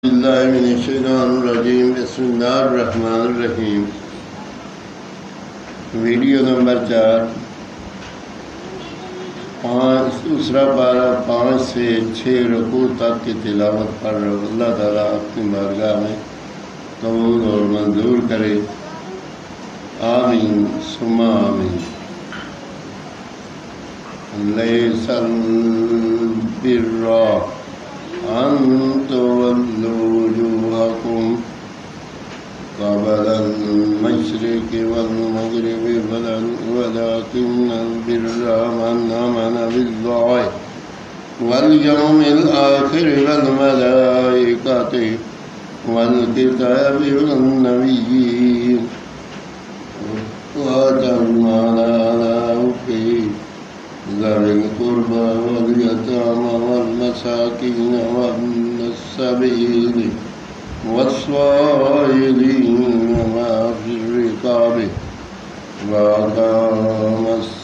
बिस्मिल्लाहिर्रहमानिर्रहीम। बिस्मिल्लाहिर्रहमानिर्रहीम। Video number 4, दूसरा पारा 5 से 6 रुकू तक की तिलावत पढ़ रहे। अल्लाह ताला अपनी बारगाह में कबूल और मंजूर करे। आमीन सुम्मा आमीन। लैसल बिर्रा अन तुवल्लू वजूहकुम क़िबलल मशरिक़ि वल मग़रिबि वलाकिन्नल बिर्रा मन आमना बिल्लाहि वल यौमिल आखिरि वल मलाइकति वल किताबि वन नबिय्यीन व आतल माल अला हुब्बिही ज़विल क़ुर्बा वल यतामा वल मसाकीन वब्न अस्सबील वस्साइलीन व फ़िर रिक़ाबि व अक़ामस्सलात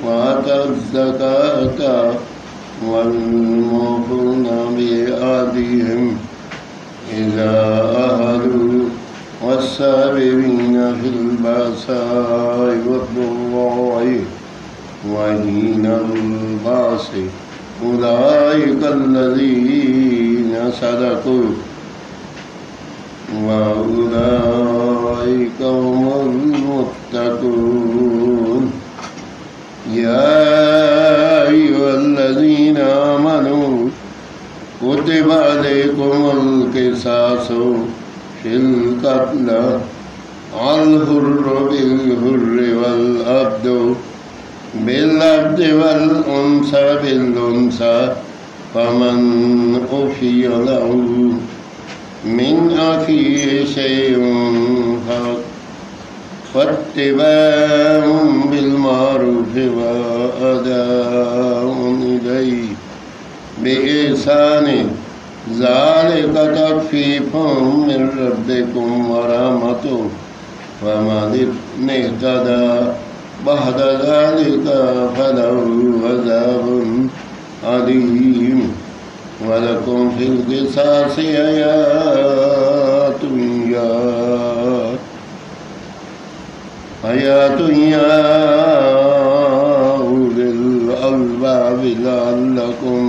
व आतज़्ज़कात वल मूफ़ूना बिअहदिहिम इज़ा अहदू वस्साबिरीन फिल बअसाइ वद्दर्राइ व हीनल बाअसि उलाइकल्लज़ीना सदक़ू व उलाइका हुमुल मुत्तक़ून। या अय्युहल्लज़ीना आमनू कुतिबा अलैकुमुल क़िसासु फिल क़त्ल अल हुर्रु बिल हुर्रि वल अब्दु बिल अब्दि वल उन्सा बिल उन्सा फमन उफ़िय लहू मिन अख़ीहि शैउन फत्तिबाउन बिल मारूफ़ि व अदाउन इलैहि बिइहसानिन ज़ालिका तख़फ़ीफ़ुम मिन रब्बिकुम व रहमतुहु फमन इहतदा बअद ज़ालिका फलहु अज़ाबुन अलीम। व लकुम फ़िल क़िसासि हयातुन या उलिल अलबाबि लअल्लकुम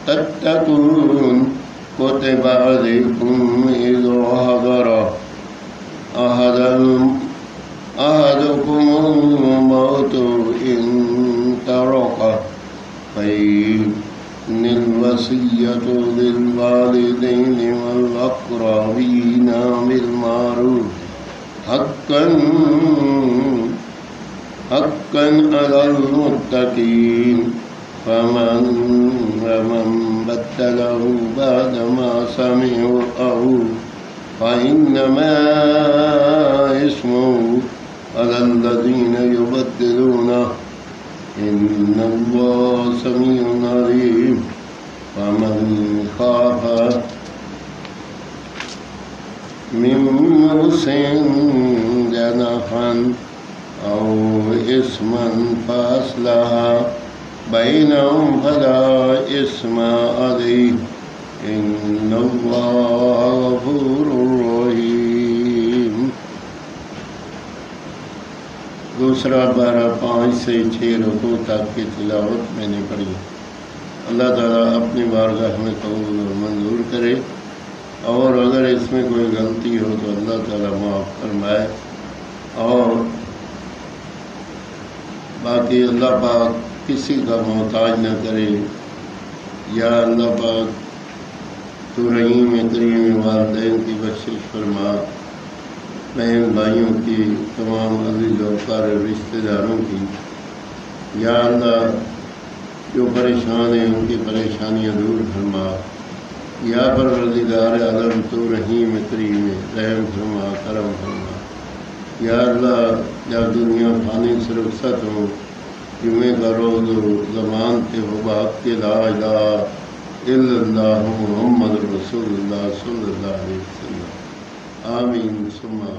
तत्तक़ून। कुतिबा अलैकुम इज़ा हज़रा अहदकुमुल मौतु इन तरक फ़इन्निल वसिय्यतु लिल वालिदैनि वल अक़रबीना बिल मारूफ़ हक़्क़न अलल मुत्तक़ीन। फमन बद्दलहु बअद मा समिअहु फ़इन्नमा इस्मुहु अलल्लज़ीना युबद्दिलूनहु इन्नल्लाहा समीउन अलीम। फमन ख़ाफ़ मिन मूसिन जनफ़न औ इस्मन फ़अस्लहा बैनहुम फला इस्म अलैहि इन्नल्लाहा गफ़ूरुर रहीम। दूसरा पारा 5 से 6 रुकू तक की तिलावत मैंने पढ़ी। अल्लाह ताला अपनी बारगाह में कबूल और मंजूर करे, और अगर इसमें कोई गलती हो तो अल्लाह ताला माफ़ फरमाए। और बाकी अल्लाह पाक किसी का मोहताज न करे। या अल्लाह पाक तू रहीम करीम वालिदैन की बख्शिश फरमा, बहन भाइयों की, तमाम अज़ीज़ और क़रीब रिश्तेदारों की। या अल्लाह जो परेशान हैं उनकी परेशानियाँ दूर फरमा। या परवरदिगार आलम तू रहीम करीम रहम फरमा, करम फरमा। या अल्लाह जब दुनिया फानी से रुखसत हो, जुमे का रोज़ ज़मान थे हो बाप के ला इलाहा इल्लल्लाहु मुहम्मद रसूलुल्लाह सल्लल्लाहु अलैहि वसल्लम। आमीन सुम्मा।